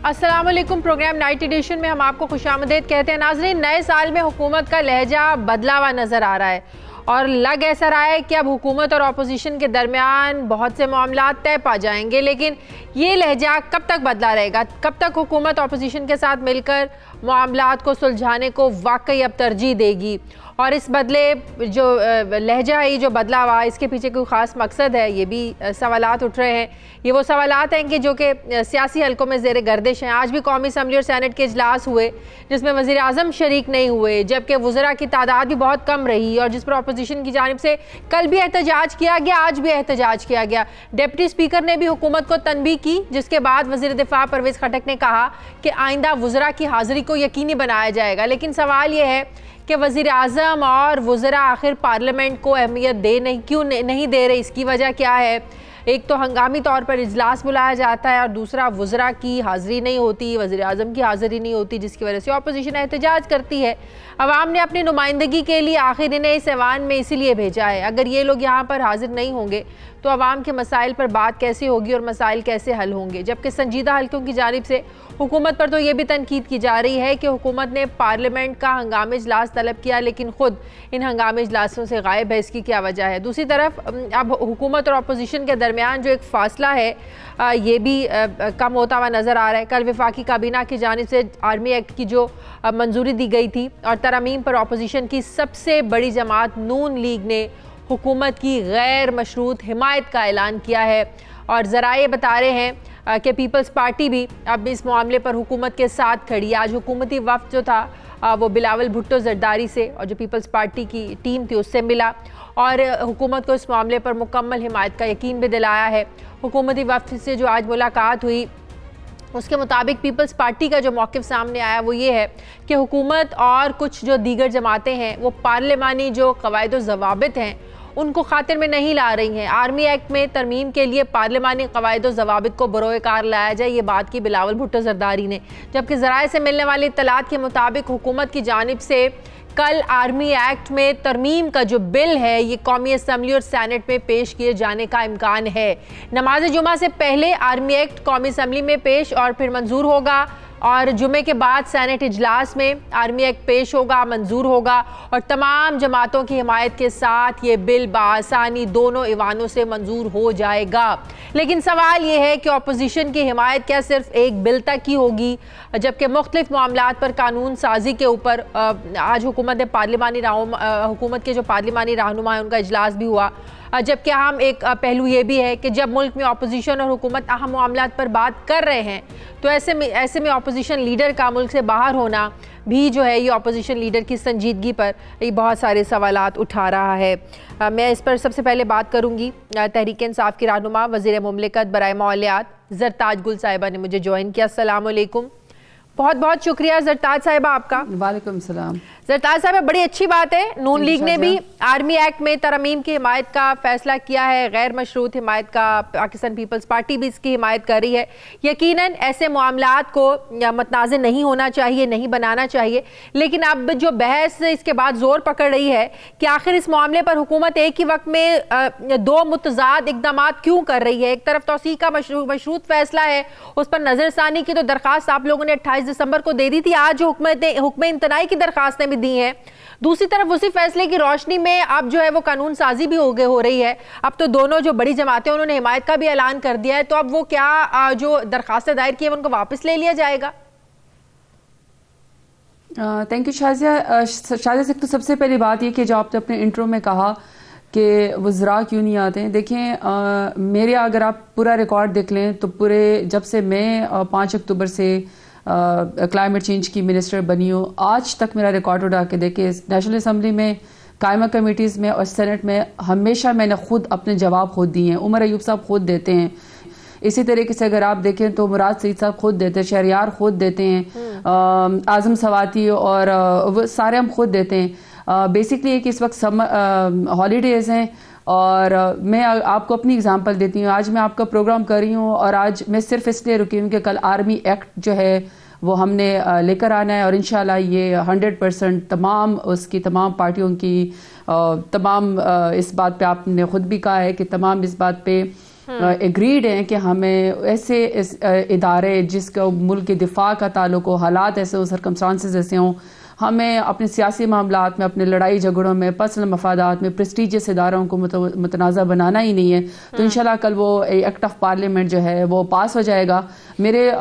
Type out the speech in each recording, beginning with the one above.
अस्सलाम वालेकुम। Programme night addition में हम आपको खुशामदीद कहते हैं। नाज़रीन, नए साल में हुकूमत का लहजा बदला हुआ नज़र आ रहा है और लग ऐसा रहा है कि अब हुकूमत और अपोजिशन के दरमियान बहुत से मामला तय पा जाएंगे, लेकिन ये लहजा कब तक बदला रहेगा? कब तक हुकूमत अपोजिशन के साथ मिलकर मामलात को सुलझाने को वाकई अब तरजीह देगी? और इस बदले जो लहजा है, जो बदला हुआ, इसके पीछे कोई ख़ास मकसद है? ये भी सवालात उठ रहे हैं। ये वो सवालात हैं कि जो कि सियासी हलकों में ज़ेर गर्दिश हैं। आज भी कौमी असम्बली और सेनेट के इजलास हुए जिसमें वज़ीर आज़म शरीक नहीं हुए, जबकि वज़रा की तादाद भी बहुत कम रही और जिस पर अपोजिशन की जानिब से कल भी एहतजाज किया गया, आज भी एहतजाज किया गया। डिप्टी स्पीकर ने भी हुकूमत को तनबीह की, जिसके बाद वज़ीर दिफा परवेज़ खटक ने कहा कि आइंदा वज़रा की हाज़िरी को यकीनी बनाया जाएगा। लेकिन सवाल ये है कि वज़ीर आज़म और वज़रा आखिर पार्लियामेंट को अहमियत क्यों नहीं दे रहे? इसकी वजह क्या है? एक तो हंगामी तौर पर इजलास बुलाया जाता है और दूसरा वज़रा की हाज़िरी नहीं होती, वज़ीर आज़म की हाज़िरी नहीं होती, जिसकी वजह से अपोजिशन एहतजाज करती है। अवाम ने अपनी नुमाइंदगी के लिए आखिर इन्हें इस ऐवान में इसीलिए भेजा है। अगर ये लोग यहाँ पर हाजिर नहीं होंगे तो अवाम के मसाइल पर बात कैसे होगी और मसाइल कैसे हल होंगे? जबकि संजीदा हल्कों की जानिब से हुकूमत पर तो ये भी तनकीद की जा रही है कि हुकूमत ने पार्लियामेंट का हंगामी इजलास तलब किया, लेकिन खुद इन हंगामी इजलासों से गायब है। इसकी क्या वजह है? दूसरी तरफ अब हुकूमत और अपोजिशन के दरमियान जो एक फ़ासला है ये भी कम होता हुआ नज़र आ रहा है। कल वफाकी काबीना की जानिब से आर्मी एक्ट की जो मंजूरी दी गई थी और तरमीम पर अपोजिशन की सबसे बड़ी जमात नून लीग ने हुकूमत की गैर मशरूत हिमायत का ऐलान किया है और ज़राए बता रहे हैं कि पीपल्स पार्टी भी अब इस मामले पर हुकूमत के साथ खड़ी है। आज हुकूमती वफ़द जो था वो बिलावल भुट्टो जरदारी से और जो पीपल्स पार्टी की टीम थी उससे मिला और हुकूमत को इस मामले पर मुकम्मल हिमायत का यकीन भी दिलाया है। हुकूमती वफ़द से जो आज मुलाकात हुई उसके मुताबिक पीपल्स पार्टी का जो मौक़िफ़ सामने आया वो ये है कि हुकूमत और कुछ जो दीगर जमातें हैं वो पार्लिमानी जो क़वाइद व ज़वाबित हैं उनको खातिर में नहीं ला रही हैं। आर्मी एक्ट में तरमीम के लिए पार्लिमानी क़वाइद व ज़वाबित को बरोए कार लाया जाए, ये बात की बिलावल भुट्टो जरदारी ने। जबकि ज़राए से मिलने वाली इत्तलात के मुताबिक हुकूमत की जानिब से कल आर्मी एक्ट में तरमीम का जो बिल है ये कौमी असम्बली और सेनेट में पेश किए जाने का इम्कान है। नमाज जुमा से पहले आर्मी एक्ट कौमी असम्बली में पेश और फिर मंजूर होगा और जुमे के बाद सेनेट इजलास में आर्मी एक्ट पेश होगा, मंजूर होगा और तमाम जमातों की हिमायत के साथ ये बिल बासानी दोनों ईवानों से मंजूर हो जाएगा। लेकिन सवाल ये है कि अपोजिशन की हिमायत क्या सिर्फ एक बिल तक ही होगी, जबकि मुख्तलिफ मामलात पर कानून साजी के ऊपर आज हुकूमत के जो पार्लिमानी रहनुमा है उनका इजलास भी हुआ। जबकि अहम एक पहलू ये भी है कि जब मुल्क में अपोजिशन और हुकूमत अहम मामलात पर बात कर रहे हैं तो ऐसे में अपोजिशन लीडर का मुल्क से बाहर होना भी जो है ये अपोजिशन लीडर की संजीदगी पर ये बहुत सारे सवालात उठा रहा है। मैं इस पर सबसे पहले बात करूँगी। तहरीक इंसाफ की रहनुमा वज़ीर मुमलिकत बराए मालियात ज़रताज गुल साहिबा ने मुझे ज्वाइन किया। अस्सलाम वालेकुम। बहुत बहुत शुक्रिया ज़रताज साहिबा आपका। वालेकुम सलाम। ज़रताज साहिबा, बड़ी अच्छी बात है, नून लीग ने भी आर्मी एक्ट में तरमीम की हिमायत का फैसला किया है, गैर मशरूत हिमायत का पाकिस्तान पीपल्स पार्टी भी इसकी हिमायत कर रही है। यकीनन ऐसे मामलात को मतनाज़ नहीं होना चाहिए, नहीं बनाना चाहिए, लेकिन अब जो बहस इसके बाद ज़ोर पकड़ रही है कि आखिर इस मामले पर हुकूमत एक ही वक्त में दो मुतज़ाद इक़दाम क्यों कर रही है? एक तरफ तौसीक़ का मशरूत फैसला है, उस पर नज़रसानी की तो दरख्वास्त आप लोगों ने 28 दिसंबर को दे दी थी, आज हुक्म इंतनाई की दरख्वास्तें भी दी हैं। दूसरी तरफ उसी फैसले की रोशनी में अब जो है वो कानून साजी भी हो रही है। अब तो दोनों जो बड़ी जमातें उन्होंने हिमायत का भी ऐलान कर दिया है, तो अब वो क्या जो दरख्वास्तें दायर की है उनको वापस ले लिया जाएगा? Thank you Shazia. से तो सबसे पहली बात ये कि जो आपने अपने इंट्रो में कहा कि वज़रा क्यों नहीं आते हैं, देखें मेरे अगर आप पूरा रिकॉर्ड देख लें तो पूरे जब से मैं 5 अक्टूबर से क्लाइमेट चेंज की मिनिस्टर बनी हूँ आज तक मेरा रिकॉर्ड उठा के देखे, नेशनल असम्बली में कायमा कमेटीज़ में और सेनेट में हमेशा मैंने खुद अपने जवाब खुद दिए हैं। उमर अयूब साहब खुद देते हैं। इसी तरीके से अगर आप देखें तो मुराद सईद साहब खुद देते हैं, शहरियार खुद देते हैं, आज़म सवाती और वो सारे हम खुद देते हैं। बेसिकली एक इस वक्त हॉलीडेज़ हैं और मैं आपको अपनी एग्जांपल देती हूँ। आज मैं आपका प्रोग्राम कर रही हूँ और आज मैं सिर्फ इसलिए रुकी हूँ कि कल आर्मी एक्ट जो है वो हमने लेकर आना है और इंशाल्लाह ये 100% तमाम पार्टियों की तमाम इस बात पे आपने खुद भी कहा है कि तमाम इस बात पे एग्रीड हैं कि हमें ऐसे इदारे जिसका मुल्क के दिफा का ताल्लुक हो, हालात ऐसे हो, सर्कमस्टांसेस ऐसे हों, हमें अपने सियासी मामलात में, अपने लड़ाई झगड़ों में, पर्सनल मफादात में प्रेस्टीजियस इदारों को मुतनाज़ा बनाना ही नहीं है। तो इंशाल्लाह कल वो एक्ट ऑफ पार्लियामेंट जो है वो पास हो जाएगा। मेरे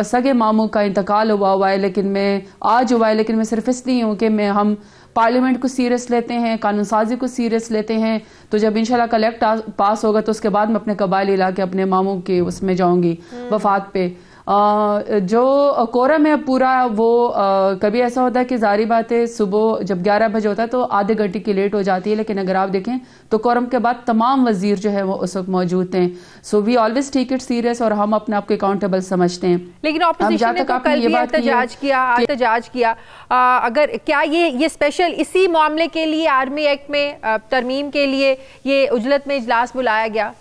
सगे मामू का इंतकाल हुआ है, लेकिन मैं आज हुआ है, लेकिन मैं सिर्फ इसलिए हूँ कि हम पार्लियामेंट को सीरियस लेते हैं, कानून साजी को सीरियस लेते हैं। तो जब इंशाल्लाह कल एक्ट पास होगा तो उसके बाद मैं अपने कबाइली इलाके, अपने मामू के उसमें जाऊंगी वफात पे। जो कोरम है पूरा वो कभी ऐसा होता है कि जारी बात है सुबह जब 11 बजे होता है तो आधे घंटे की लेट हो जाती है, लेकिन अगर आप देखें तो कोरम के बाद तमाम वजीर जो है वो उस वक्त मौजूद थे। So we always take it serious और हम अपने आप को अकाउंटेबल समझते हैं। लेकिन ऑपोजिशन ने तो कल भी एहतजाज किया, अगर क्या ये स्पेशल इसी मामले के लिए आर्मी एक्ट में तरमीम के लिए ये उजलत में इजलास बुलाया गया?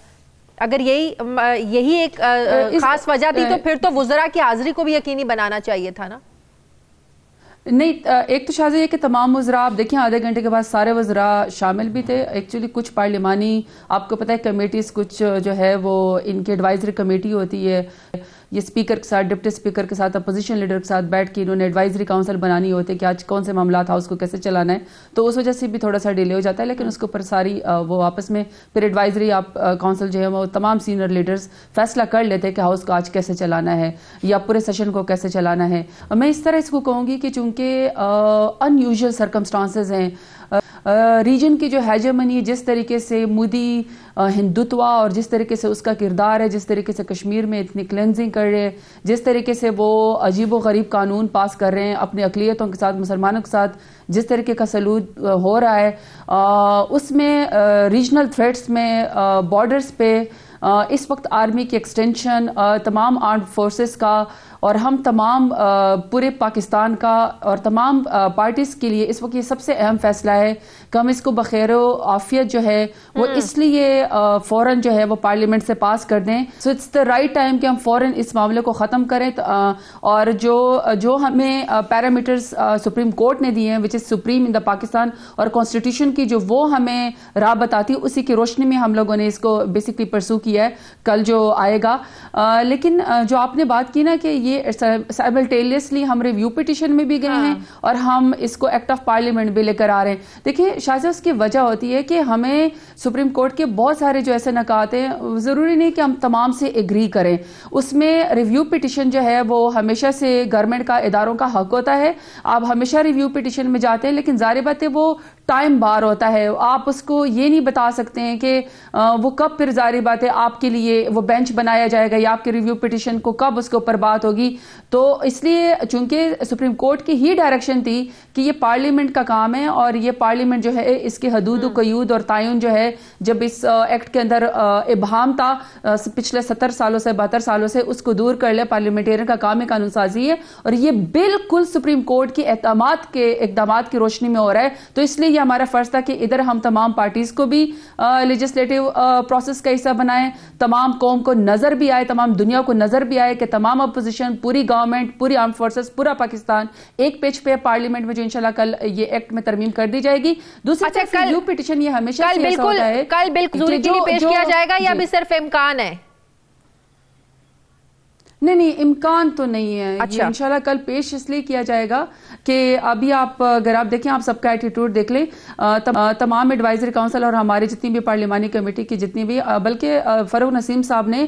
अगर यही एक खास वजह थी तो फिर तो वुज़रा की हाजिरी को भी यकीनी बनाना चाहिए था ना। नहीं, एक तो शायद ये कि तमाम वज़रा आप देखिए आधे घंटे के बाद सारे वज़रा शामिल भी थे। एक्चुअली कुछ पार्लिमानी आपको पता है कमेटीज़ कुछ जो है वो इनकी एडवाइजरी कमेटी होती है, ये स्पीकर के साथ, डिप्टी स्पीकर के साथ, अपोजिशन लीडर के साथ बैठ के इन्होंने एडवाइजरी काउंसिल बनानी होती है कि आज कौन से मामला था उसको कैसे चलाना है। तो उस वजह से भी थोड़ा सा डिले हो जाता है, लेकिन उसके ऊपर सारी वो आपस में फिर एडवाइजरी काउंसिल जो है वो तमाम सीनियर लीडर्स फैसला कर लेते हैं कि हाउस को आज कैसे चलाना है या पूरे सेशन को कैसे चलाना है। मैं इस तरह इसको कहूँगी कि चूँकि अनयूजुअल सर्कमस्टांसेस हैं, रीजन की जो हेजेमनी है, जिस तरीके से मोदी हिंदुत्व और जिस तरीके से उसका किरदार है, जिस तरीके से कश्मीर में इतनी क्लेंजिंग कर रहे हैं, जिस तरीके से वो अजीब व गरीब कानून पास कर रहे हैं अपनी अकलियतों के साथ, मुसलमानों के साथ जिस तरीके का सलूक हो रहा है, उसमें रीजनल थ्रेट्स में बॉर्डर्स पे इस वक्त आर्मी की एक्सटेंशन, तमाम आर्म्ड फोर्सेस का और हम तमाम पूरे पाकिस्तान का और तमाम पार्टीज़ के लिए इस वक्त ये सबसे अहम फैसला है कि हम इसको बखैर आफियत जो है वो इसलिए फ़ौरन जो है वो पार्लियामेंट से पास कर दें। So it's the right time कि हम फ़ौरन इस मामले को ख़त्म करें। और जो हमें पैरामीटर्स सुप्रीम कोर्ट ने दिए हैं, which is supreme in the Pakistan, और कॉन्स्टिट्यूशन की जो वो हमें राह बताती है, उसी की रोशनी में हम लोगों ने इसको बेसिकली परसू किया है कल जो आएगा। लेकिन जो आपने बात की ना कि ये साइमल्टेनियसली हम रिव्यू पिटिशन में भी गए हैं और हम इसको एक्ट ऑफ पार्लियामेंट भी लेकर आ रहे हैं। देखिए शायद उसकी वजह होती है कि हमें सुप्रीम कोर्ट के बहुत सारे जो ऐसे नकात हैं, जरूरी नहीं कि हम तमाम से एग्री करें। उसमें रिव्यू पिटिशन जो है वो हमेशा से गवर्नमेंट का, इदारों का हक होता है। आप हमेशा रिव्यू पिटिशन में जाते हैं, लेकिन जाहिर बात है वो टाइम बार होता है। आप उसको ये नहीं बता सकते हैं कि वो कब, फिर जाहिर बात है आपके लिए वो बेंच बनाया जाएगा या आपके रिव्यू पिटिशन को कब उसके ऊपर बात होगी। तो इसलिए चूंकि सुप्रीम कोर्ट की ही डायरेक्शन थी कि ये पार्लियामेंट का काम है और ये पार्लियामेंट जो है इसके हदूद कयूद और तायुन जो है, जब इस एक्ट के अंदर इबहाम था पिछले 70 सालों से 72 सालों से, उसको दूर कर ले। पार्लियामेंटेरियन का काम है कानून साजी है और ये बिल्कुल सुप्रीम कोर्ट की इक़दामात की रोशनी में हो रहा है। तो इसलिए ये हमारा फर्ज था कि इधर हम तमाम पार्टीज को भी लेजिस्लेटिव प्रोसेस का हिस्सा बनाएं, तमाम कौम को नजर भी आए, तमाम दुनिया को नजर भी आए कि तमाम अपोजिशन, पूरी गवर्नमेंट, पूरी आर्म फोर्सेस, पूरा पाकिस्तान एक पेज पे पार्लियामेंट में जो इंशाल्लाह कल ये एक्ट में तरमीम कर दी जाएगी। दूसरी तरफ रिव्यू पिटिशन ये हमेशा कल बिल्कुल पेश किया जाएगा या भी सिर्फ इम्कान है? नहीं, इम्कान तो नहीं है। अच्छा। इंशाल्लाह कल पेश इसलिए किया जाएगा कि अभी अगर आप देखें, आप सबका एटीट्यूड देख लें, तमाम एडवाइजरी काउंसिल और हमारी जितनी भी पार्लियामानी कमेटी की जितनी भी, बल्कि फरूक नसीम साहब ने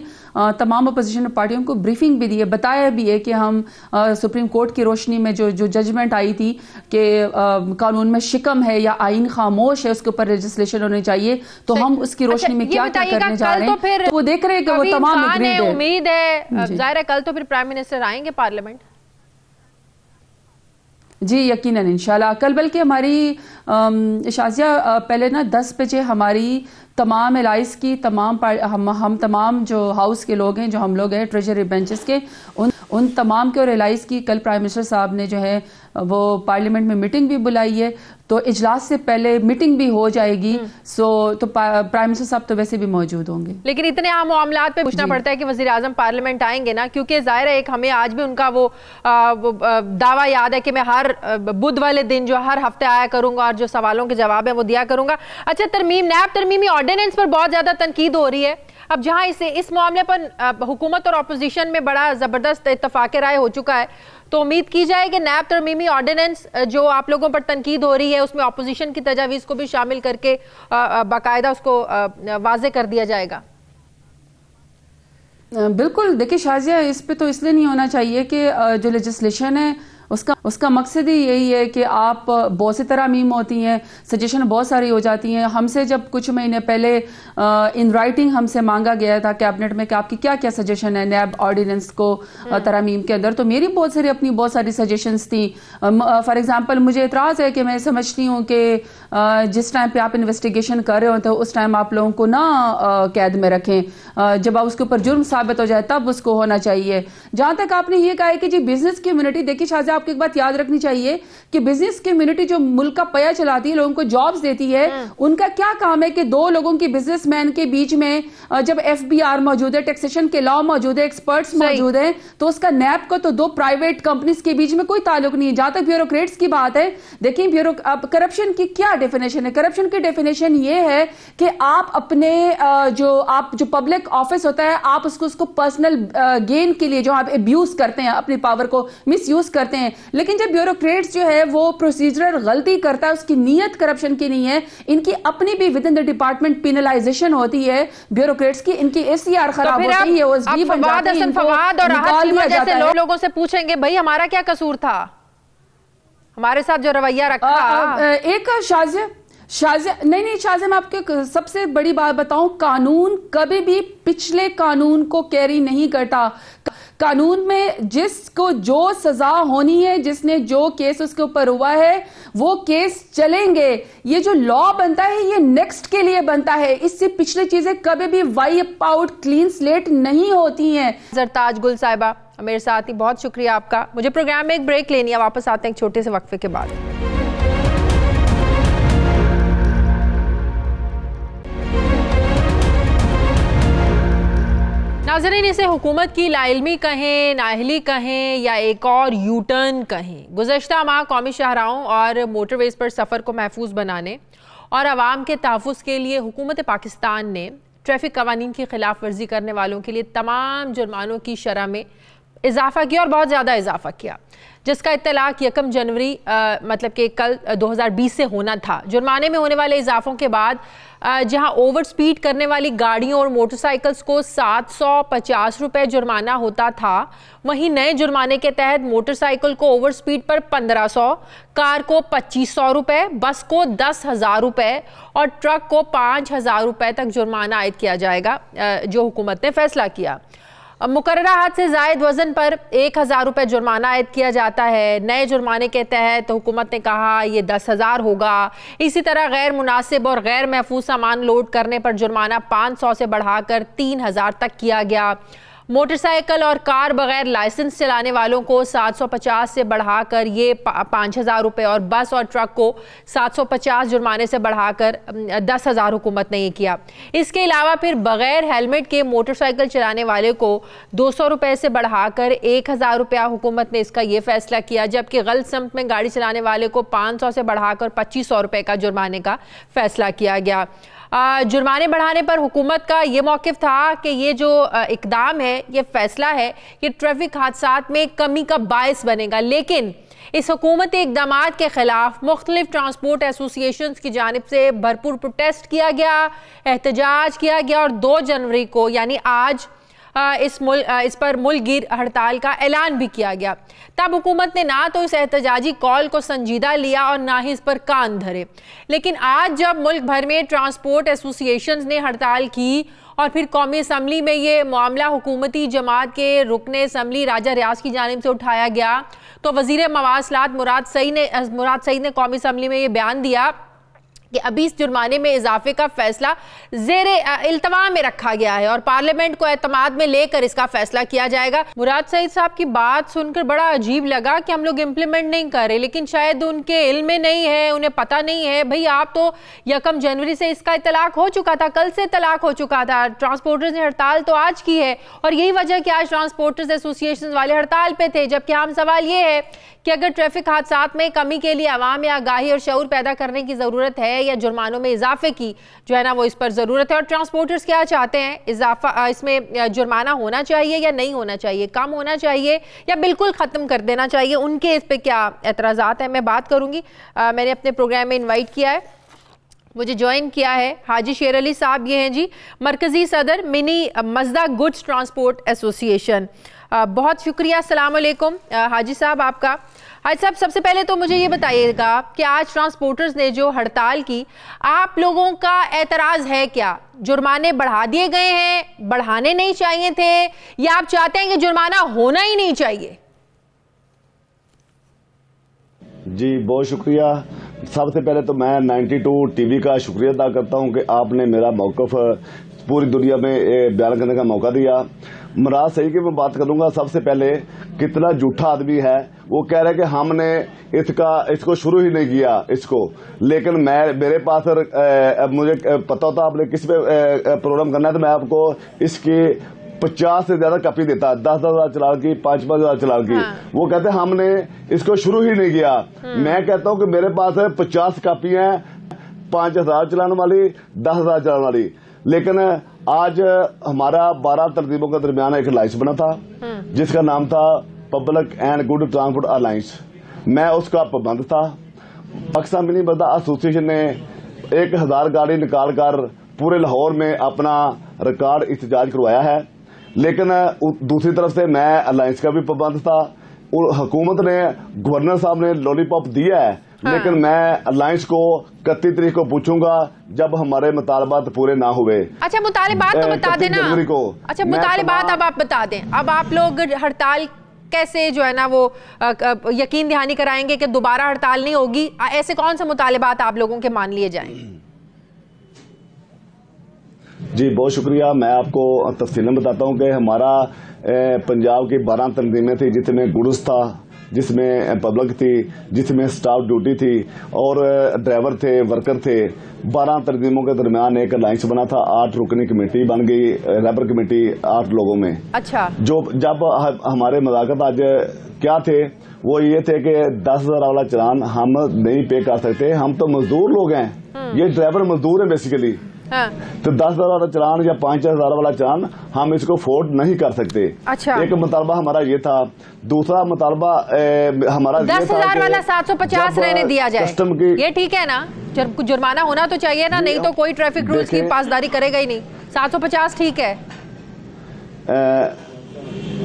तमाम अपोजिशन पार्टियों को ब्रीफिंग भी दी है, बताया भी है कि हम सुप्रीम कोर्ट की रोशनी में जो जजमेंट आई थी कि कानून में शिकम है या आइन खामोश है, उसके ऊपर लेजिस्लेशन होनी चाहिए, तो हम उसकी रोशनी में क्या क्या करने जा रहे हैं, तो वो देख रहे हैं कि वो तमाम उम्मीद है कल तो फिर प्राइम मिनिस्टर आएंगे पार्लियामेंट? जी यकीनन इंशाल्लाह कल। बल्कि हमारी शाजिया पहले ना 10 बजे हमारी तमाम एलाइस की हम तमाम जो हाउस के लोग हैं, जो हम लोग हैं ट्रेजरी बेंचेस के, उन तमाम के और एलाइस की कल प्राइम मिनिस्टर साहब ने जो है वो पार्लियामेंट में मीटिंग भी बुलाई है, तो इजलास से पहले मीटिंग भी हो जाएगी। तो प्राइम मिनिस्टर साहब तो वैसे भी मौजूद होंगे। लेकिन इतने आम मामलात पे पूछना पड़ता है कि वज़ीर आज़म पार्लियामेंट आएंगे ना, क्योंकि जाहिर है एक हमें आज भी उनका वो दावा याद है कि मैं हर बुध वाले दिन जो हर हफ्ते आया करूंगा और जो सवालों के जवाब है वो दिया करूंगा। अच्छा, नैब तरमीमी ऑर्डर ऑर्डिनेंस पर बहुत ज्यादा तनकीद हो रही है। अब जहां इस मामले पर हुकूमत और अपोजिशन में बड़ा जबरदस्त इत्तफाक राय हो चुका है, तो उम्मीद की जाए कि नैब तरमीमी ऑर्डिनेंस जो आप लोगों पर तनकीद हो रही है उसमें अपोजिशन की तजावीज़ को भी शामिल करके बाकायदा उसको वाजे कर दिया जाएगा। बिल्कुल, देखिए शाजिया, इस पे तो इसलिए नहीं होना चाहिए कि जो लेजिस्लेशन है उसका मकसद ही यही है कि आप बहुत सी तरमीम होती हैं, सजेशन बहुत सारी हो जाती हैं। हमसे जब कुछ महीने पहले इन राइटिंग हमसे मांगा गया था कैबिनेट में कि आपकी क्या क्या सजेशन है नैब ऑर्डिनेंस को तरमीम के अंदर, तो मेरी बहुत सारी सजेशंस थी। फॉर एग्जांपल, मुझे एतराज़ है कि मैं समझती हूँ कि जिस टाइम पे आप इन्वेस्टिगेशन कर रहे हो तो उस टाइम आप लोगों को ना कैद में रखें, जब आप उसके ऊपर जुर्म साबित हो जाए तब उसको होना चाहिए। जहां तक आपने ये कहा है कि जी बिजनेस कम्युनिटी, देखिए शाहजहां, आपको एक बात याद रखनी चाहिए कि बिजनेस कम्युनिटी जो मुल्क का पया चलाती है, लोगों को जॉब्स देती है, उनका क्या काम है कि दो लोगों की बिजनेसमैन के बीच में जब एफबीआर मौजूद है, टैक्सेशन के लॉ मौजूद है, एक्सपर्ट्स मौजूद है, तो उसका नैब को तो दो प्राइवेट कंपनीज के बीच में कोई ताल्लुक नहीं है। जहां तक ब्यूरोक्रेट्स की बात है, देखिए अब करप्शन की क्या डेफिनेशन है? करप्शन की डेफिनेशन ये है कि आप अपने जो पब्लिक ऑफिस होता है, आप उसको पर्सनल गेन के लिए जो आप अब्यूज करते हैं, अपनी पावर को मिसयूज करते हैं। लेकिन जब ब्यूरोक्रेट्स जो है वो प्रोसीजरल गलती करता है, उसकी नीयत करप्शन की नहीं है, इनकी अपनी भी विद इन द डिपार्टमेंट पेनलाइजेशन होती है ब्यूरोक्रेट्स की, इनकी एसीआर खराब होती है, ओएसडी बन जाते हैं, फवाद और जैसे लोगों से पूछेंगे भाई हमारा क्या कसूर था, हमारे साथ जो रवैया रखा। एक शाजिया, नहीं शाजिया, मैं आपको सबसे बड़ी बात बताऊं, कानून कभी भी पिछले कानून को कैरी नहीं करता। कानून में जिसको जो सजा होनी है, जिसने जो केस उसके ऊपर हुआ है, वो केस चलेंगे। ये जो लॉ बनता है ये नेक्स्ट के लिए बनता है, इससे पिछली चीजें कभी भी वाइप आउट, क्लीन स्लेट नहीं होती हैं। जरताज गुल साहिबा मेरे साथ ही, बहुत शुक्रिया आपका। मुझे प्रोग्राम में एक ब्रेक लेनी है, वापस आते हैं एक छोटे से वक्फे के बाद। नाज़रीन, इसे हुकूमत की लाइल्मी कहें, नाअहली कहें या एक और यू टर्न कहें, गुज़श्ता माह कौमी शाहराहों और मोटरवेज़ पर सफ़र को महफूज बनाने और आवाम के तहफ़्फ़ुज़ के लिए हुकूमत पाकिस्तान ने ट्रैफिक कवानीन की खिलाफ वर्जी करने वालों के लिए तमाम जुर्मानों की शरह में इजाफ़ा किया और बहुत ज़्यादा इजाफ़ा किया, जिसका इत्तलाक 1 जनवरी मतलब कि कल 2020 से होना था। जुर्माने में होने वाले इजाफों के बाद जहां ओवर स्पीड करने वाली गाड़ियों और मोटरसाइकिल्स को 750 रुपये जुर्माना होता था, वहीं नए जुर्माने के तहत मोटरसाइकिल को ओवर स्पीड पर 1500, कार को 2500 रुपये, बस को 10,000 रुपये और ट्रक को 5,000 रुपये तक जुर्माना आयद किया जाएगा, जो हुकूमत ने फैसला किया। मुकर्ररा हद से ज़ायद वज़न पर 1,000 रुपये जुर्माना आयद किया जाता है। नए जुर्माने के तहत हुकूमत ने कहा ये 10,000 होगा। इसी तरह गैर मुनासिब और गैर महफूज सामान लोड करने पर जुर्माना 500 से बढ़ाकर 3,000 तक किया गया। मोटरसाइकिल और कार बगैर लाइसेंस चलाने वालों को 750 से बढ़ाकर ये 5,000 रुपये और बस और ट्रक को 750 जुर्माने से बढ़ाकर 10,000 हुकूमत ने ये किया। इसके अलावा फिर बगैर हेलमेट के मोटरसाइकिल चलाने वाले को 200 रुपये से बढ़ाकर 1,000 रुपया हुकूमत ने इसका ये फैसला किया, जबकि गलत समत में गाड़ी चलाने वाले को 500 से बढ़ाकर 2,500 रुपये का जुर्माने का फैसला किया गया। जुर्माने बढ़ाने पर हुकूमत का ये मौक़िफ़ था कि ये जो इक़दाम है, ये फ़ैसला है, ये ट्रैफिक हादसात में कमी का बायस बनेगा। लेकिन इस हुकूमती इक़दामात के ख़िलाफ़ मुख्तलिफ़ ट्रांसपोर्ट एसोसिएशंस की जानिब से भरपूर प्रोटेस्ट किया गया, एहतजाज किया गया और 2 जनवरी को यानी आज इस पर मुल्कगीर हड़ताल का ऐलान भी किया गया। तब हुकूमत ने ना तो इस एहतजाजी कॉल को संजीदा लिया और ना ही इस पर कान धरे। लेकिन आज जब मुल्क भर में ट्रांसपोर्ट एसोसिएशंस ने हड़ताल की और फिर कौमी असम्बली में ये मामला हुकूमती जमात के रुकने असम्बली राजा रियाज की जानिब से उठाया गया, तो वज़ीर मवासलात मुराद सईद ने कौमी असम्बली में ये बयान दिया कि अभी इस जुर्माने में इजाफे का फैसला ज़ेरे इल्तवा में रखा गया है और पार्लियामेंट को एतमाद में लेकर इसका फैसला किया जाएगा। मुराद सईद साहब की बात सुनकर बड़ा अजीब लगा कि हम लोग इम्प्लीमेंट नहीं कर रहे, लेकिन शायद उनके इल्म में नहीं है, उन्हें पता नहीं है। भाई आप तो 1 जनवरी से इसका इतलाक हो चुका था, कल से तलाक हो चुका था, ट्रांसपोर्टर्स ने हड़ताल तो आज की है और यही वजह कि आज ट्रांसपोर्टर्स एसोसिएशन वाले हड़ताल पे थे। जबकि हम सवाल ये है कि अगर ट्रैफिक हादसात में कमी के लिए आवाम में आगाही और शऊर पैदा करने की ज़रूरत है है या जुर्मानों में इजाफे की जो है ना वो इस पर ज़रूरत है, और ट्रांसपोर्टर्स क्या चाहते हैं, इजाफा इसमें जुर्माना होना चाहिए या नहीं होना चाहिए, कम होना चाहिए या बिल्कुल ख़त्म कर देना चाहिए, उनके इस पर क्या एतराज़ात हैं मैं बात करूँगी। मैंने अपने प्रोग्राम में इन्वाइट किया है, मुझे ज्वाइन किया है हाजी शेर अली साहब, ये हैं जी मरकज़ी सदर मिनी मजदा गुड्स ट्रांसपोर्ट एसोसिएशन। बहुत शुक्रिया, अस्सलाम वालेकुम हाजी साहब आपका। हाजी साहब, सबसे पहले तो मुझे ये बताइएगा कि आज ट्रांसपोर्टर्स ने जो हड़ताल की, आप लोगों का एतराज़ है क्या? जुर्माने बढ़ा दिए गए हैं, बढ़ाने नहीं चाहिए थे, या आप चाहते हैं कि जुर्माना होना ही नहीं चाहिए? जी बहुत शुक्रिया। सबसे पहले तो मैं 92 टीवी का शुक्रिया अदा करता हूं कि आपने मेरा मौक़िफ़ पूरी दुनिया में बयान करने का मौका दिया। मुराद सही की मैं बात करूंगा। सबसे पहले कितना झूठा आदमी है, वो कह रहा है कि हमने इसको शुरू ही नहीं किया इसको, लेकिन मेरे पास मुझे पता होता आपने किस पे प्रोग्राम करना है तो मैं आपको इसकी 50 से ज्यादा कॉपी देता, 10,000 चलान की, 5,000 चलान की। वो कहते हैं हमने इसको शुरू ही नहीं किया। मैं कहता हूं कि मेरे पास 50 कॉपी हैं, 5,000 चलाने वाली, 10,000 चलाने वाली। लेकिन आज हमारा 12 तंजीमों के दरमियान एक अलायंस बना था जिसका नाम था public and good transport alliance. मैं उसका पाबंद था। पाकिस्तान मिनी मजदा एसोसिएशन ने 1,000 गाड़ी निकाल कर पूरे लाहौर में अपना रिकॉर्ड इhtजाज करवाया है, लेकिन दूसरी तरफ से मैं अलायंस का भी पाबंद था। और हुकूमत ने, गवर्नर साहब ने लॉलीपॉप दिया है, लेकिन मैं अलायंस को 31 तारीख को पूछूंगा जब हमारे मुतालबात पूरे ना हुए। अच्छा, मुतालबात तो बता देना। अच्छा, मुतालबात अब आप बता दें। अब आप लोग हड़ताल कैसे जो है ना वो यकीन दहानी कराएंगे कि दोबारा हड़ताल नहीं होगी? ऐसे कौन से मुतालबात आप लोगों के मान लिए जाएं? जी बहुत शुक्रिया। मैं आपको तफसीलन बताता हूं कि हमारा पंजाब की 12 तंजीमें थी, जिसमें गुड्स था, जिसमें पब्लिक थी, जिसमें स्टाफ ड्यूटी थी और ड्राइवर थे, वर्कर थे। 12 तंजीमों के दरमियान एक अलायंस बना था। 8 रुकनी कमेटी बन गई, रैबर कमेटी 8 लोगों में। अच्छा, जब हमारे मुज़ाकरात आज क्या थे, वो ये थे कि 10,000 वाला चलान हम नहीं पे कर सकते, हम तो मजदूर लोग हैं, ये ड्राइवर मजदूर है बेसिकली। तो 10,000 वाला चलान या 5,000 वाला चलान हम इसको अफोर्ड नहीं कर सकते। अच्छा, एक मुतालबा हमारा ये था। दूसरा मुतालबा हमारा 10,000 वाला 750 रहने दिया जाए, कस्टम की, ये ठीक है ना? जुर्माना होना तो चाहिए ना, नहीं तो कोई ट्रैफिक रूल्स की पासदारी करेगा ही नहीं। 750 ठीक है।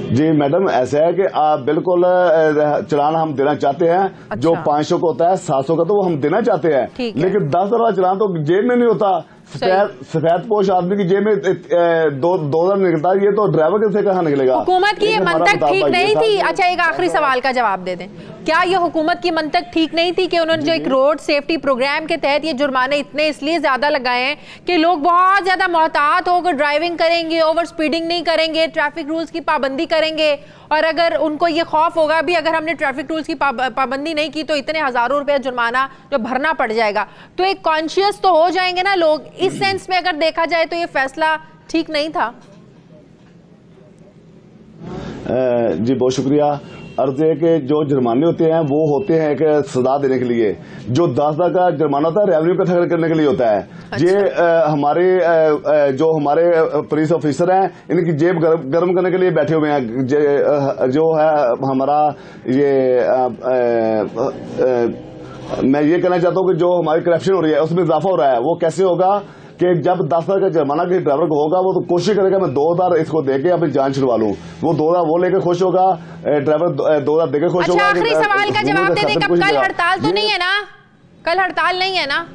जी मैडम, ऐसा है कि आप बिल्कुल चलान हम देना चाहते हैं। अच्छा। जो 500 का होता है, 700 का तो वो हम देना चाहते हैं, लेकिन 10,000 वाला चलान तो जेब में नहीं होता। सफेद पोश आदमी की जेब में 2,000 निकलता है, ये तो ड्राइवर से कहाँ निकलेगा? हुकूमत की ये मंतक ठीक नहीं थी। अच्छा, एक आखिरी सवाल का जवाब दे दें, क्या ये हुकूमत की मंतक ठीक नहीं थी कि उन्होंने जो एक रोड सेफ्टी प्रोग्राम के तहत ये जुर्माने इतने इसलिए ज्यादा लगाए हैं कि लोग बहुत ज्यादा मोहतात होकर ड्राइविंग करेंगे, ओवर स्पीडिंग नहीं करेंगे, ट्रैफिक रूल्स की पाबंदी करेंगे, और अगर उनको ये खौफ होगा भी अगर हमने ट्रैफिक रूल्स की पाबंदी नहीं की तो इतने हजारों रुपया जुर्माना जो भरना पड़ जाएगा, तो एक कॉन्शियस तो हो जाएंगे ना लोग। इस सेंस में अगर देखा जाए तो ये फैसला ठीक नहीं था। जी बहुत शुक्रिया। अर्ज है कि जो जुर्माने होते हैं वो होते हैं एक सजा देने के लिए। जो 10,000 का जुर्माना होता है रेवेन्यू इकट्ठा करने के लिए होता है। अच्छा। ये जो हमारे पुलिस ऑफिसर हैं इनकी जेब गर्म करने के लिए बैठे हुए हैं। जो है हमारा ये मैं ये कहना चाहता हूँ कि जो हमारी करप्शन हो रही है उसमें इजाफा हो रहा है। वो कैसे होगा कि जब 10,000 का जुर्माना किसी ड्राइवर को होगा वो तो कोशिश करेगा मैं 2,000 इसको देके अपनी जान छुड़वा लूं। वो 2,000 वो लेके खुश होगा, ड्राइवर 2,000 देके खुश होगा। आखिरी सवाल का जवाब दे दें, कल हड़ताल तो नहीं है ना? कल हड़ताल नहीं है ना?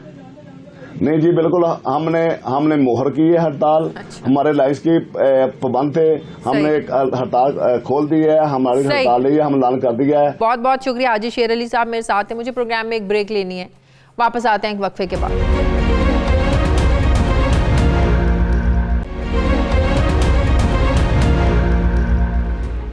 नहीं जी बिल्कुल, हमने मोहर की है हड़ताल। अच्छा। हमारे लाइस की पाबंद थे, हमने एक हड़ताल खोल दी है, हमारी हड़ताल नहीं है, हम ऐलान कर दिया है। बहुत बहुत शुक्रिया। हाजी शेर अली साहब मेरे साथ हैं। मुझे प्रोग्राम में एक ब्रेक लेनी है, वापस आते हैं एक वक्फे के बाद।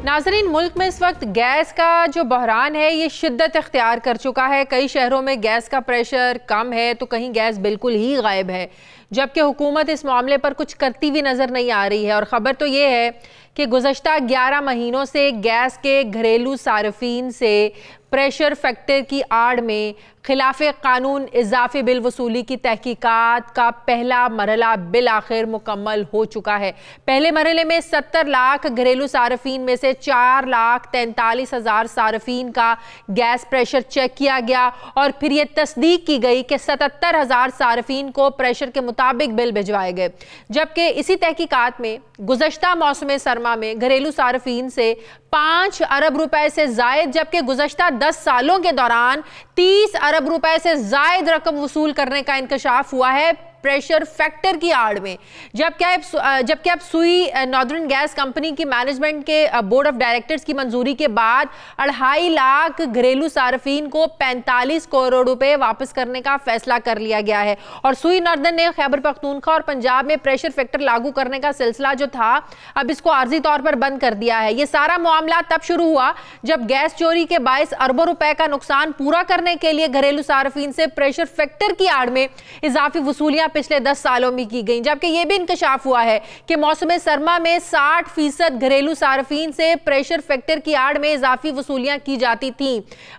नाज़रीन, मुल्क में इस वक्त गैस का जो बहरान है ये शिद्दत इख्तियार कर चुका है। कई शहरों में गैस का प्रेशर कम है तो कहीं गैस बिल्कुल ही गायब है, जबकि हुकूमत इस मामले पर कुछ करती हुई नज़र नहीं आ रही है। और ख़बर तो ये है कि गुज़श्ता 11 महीनों से गैस के घरेलू सार्फिन से प्रेशर फैक्टर की आड़ में खिलाफ कानून इजाफी बिल वसूली की तहकीकात का पहला मरहला बिल आखिर मुकम्मल हो चुका है। पहले मरहले में 70 लाख घरेलू सार्फिन में से 4,43,000 सार्फिन का गैस प्रेशर चेक किया गया और फिर यह तस्दीक की गई कि 77,000 सार्फिन को प्रेशर के मुताबिक बिल भिजवाए गए। जबकि इसी तहकीकात में गुज़श्ता मौसम सरमा में घरेलू सार्फिन से 5 अरब रुपए से जायद, जबकि गुज़श्ता 10 सालों के दौरान 30 अरब रुपए से जायद रकम वसूल करने का इंकशाफ हुआ है प्रेशर फैक्टर की आड़ में। जबकि अब सुई नॉर्दर्न गैस कंपनी की मैनेजमेंट के बोर्ड ऑफ डायरेक्टर्स की मंजूरी के बाद 2.5 लाख घरेलू सार्फिन को 45 करोड़ रुपए वापस करने का फैसला कर लिया गया है। और सुई नॉर्दर्न ने खैबर पख्तूनख्वा और पंजाब में प्रेशर फैक्टर लागू करने का सिलसिला जो था, अब इसको आर्जी तौर पर बंद कर दिया है। यह सारा मामला तब शुरू हुआ जब गैस चोरी के बायस अरबों रुपए का नुकसान पूरा करने के लिए घरेलू सार्फिन से प्रेशर फैक्टर की आड़ में इजाफी वसूलियां पिछले 10 सालों में की गई। जबकि यह भी इंकशाफ हुआ है कि मौसम सरमा में 60% घरेलू सार्फिन से प्रेशर फैक्टर की आड़ में इजाफी वसूलियां की जाती थी।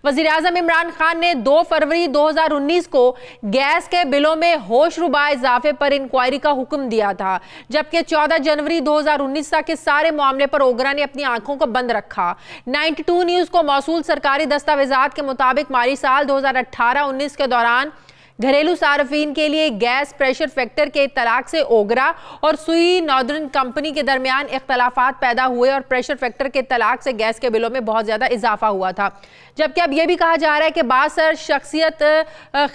वजीर आजम इमरान खान ने 2 फरवरी 2019 को गैस के बिलों में होशरुबा इजाफे पर इंक्वायरी का हुक्म दिया था, जबकि 14 जनवरी 2019 तक इस सारे मामले पर ओगरा ने अपनी आंखों को बंद रखा। 92 न्यूज को मौसूल सरकारी दस्तावेजात के मुताबिक माली साल 2018-19 के दौरान घरेलू सार्फिन के लिए गैस प्रेशर फैक्टर के इत्तलाक से ओगरा और सुई नॉर्दर्न कंपनी के दरमियान इख्तलाफात पैदा हुए और प्रेशर फैक्टर के इत्तलाक से गैस के बिलों में बहुत ज़्यादा इजाफा हुआ था। जबकि अब यह भी कहा जा रहा है कि बासर शख्सियत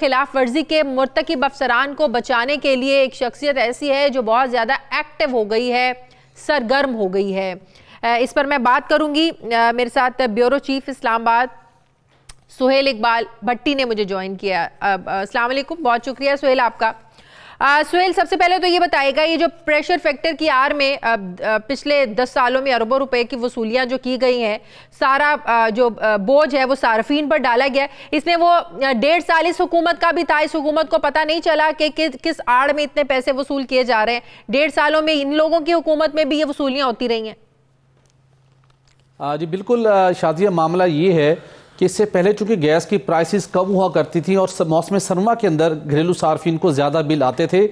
खिलाफ वर्जी के मुर्तकिब अफसरान को बचाने के लिए एक शख्सियत ऐसी है जो बहुत ज़्यादा एक्टिव हो गई है, सरगर्म हो गई है। इस पर मैं बात करूँगी। मेरे साथ ब्यूरो चीफ इस्लामाबाद सुहेल इकबाल भट्टी ने मुझे ज्वाइन किया। अस्सलाम वालेकुम, बहुत शुक्रिया सुहेल आपका। सुहेल, सबसे पहले तो ये बताएगा, ये जो प्रेशर फैक्टर की आड़ में पिछले 10 सालों में अरबों रुपए की वसूलियां जो की गई हैं, सारा जो बोझ है वो सार्फिन पर डाला गया। इसमें वो 1.5 साल इस हुकूमत का भी था, इस हुकूमत को पता नहीं चला कि किस आड़ में इतने पैसे वसूल किए जा रहे हैं। 1.5 सालों में इन लोगों की हुकूमत में भी ये वसूलियां होती रही हैं। जी बिल्कुल शाजिया, मामला ये है कि इससे पहले चूंकि गैस की प्राइसेस कम हुआ करती थी और मौसम सरमा के अंदर घरेलू सार्फिन को ज़्यादा बिल आते थे,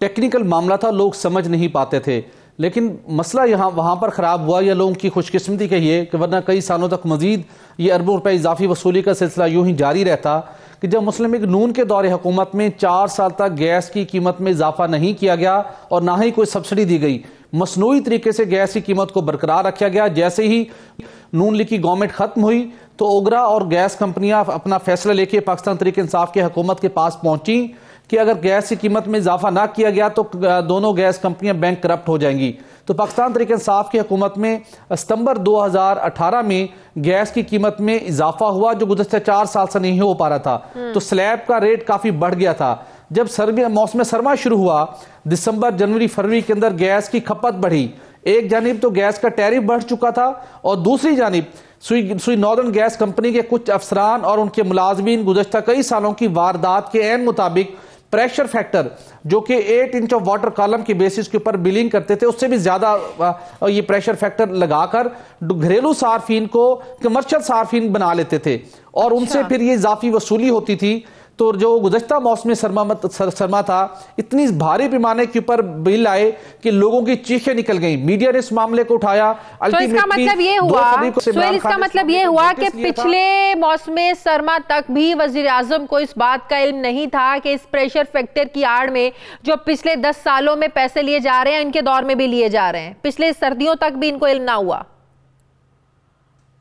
टेक्निकल मामला था, लोग समझ नहीं पाते थे। लेकिन मसला वहाँ पर ख़राब हुआ, या लोगों की खुशकिस्मती कहिए कि वरना कई सालों तक मजीद ये अरबों रुपए इजाफी वसूली का सिलसिला यूँ ही जारी रहता कि जब मुस्लिम लीग नून के दौरे हुकूमत में 4 साल तक गैस की कीमत में इजाफा नहीं किया गया और ना ही कोई सब्सिडी दी गई, मसनूई तरीके से गैस की कीमत को बरकरार रखा गया। जैसे ही नून लीग की गवर्नमेंट खत्म हुई तो ओगरा और गैस कंपनियां अपना फैसला लेके पाकिस्तान तहरीक इंसाफ की हुकूमत के पास पहुंची कि अगर गैस की कीमत में इजाफा ना किया गया तो दोनों गैस कंपनियां बैंक करप्ट हो जाएंगी। तो पाकिस्तान तहरीक इंसाफ की हुकूमत में सितंबर 2018 में गैस की कीमत में इजाफा हुआ, जो गुज़श्ता 4 साल से नहीं हो पा रहा था। तो स्लैब का रेट काफी बढ़ गया था। जब मौसम सरमा शुरू हुआ, दिसंबर, जनवरी, फरवरी के अंदर गैस की खपत बढ़ी। एक जानिब तो गैस का टैरिफ बढ़ चुका था और दूसरी जानिब सुई नॉर्दर्न गैस कंपनी के कुछ अफसरान और उनके मुलाजमीन गुज़श्ता कई सालों की वारदात के ऐन मुताबिक प्रेशर फैक्टर, जो कि 8 इंच ऑफ वाटर कॉलम के बेसिस के ऊपर बिलिंग करते थे, उससे भी ज्यादा ये प्रेशर फैक्टर लगाकर घरेलू सार्फिन को कमर्शियल सार्फिन बना लेते थे और उनसे फिर ये इजाफी वसूली होती थी। तो जो गुज़श्ता मौसम सरमा था, इतनी भारी पैमाने के ऊपर बिल आए कि लोगों की चीखें निकल गई। मीडिया ने इस मामले को उठाया। तो इसका मतलब ये हुआ कि पिछले मौसम सरमा तक भी वजीर आजम को इस बात का इल्म नहीं था कि इस प्रेशर फैक्टर की आड़ में जो पिछले 10 सालों में पैसे लिए जा रहे हैं, इनके दौर में भी लिए जा रहे हैं। पिछले सर्दियों तक भी इनको इल्म ना हुआ।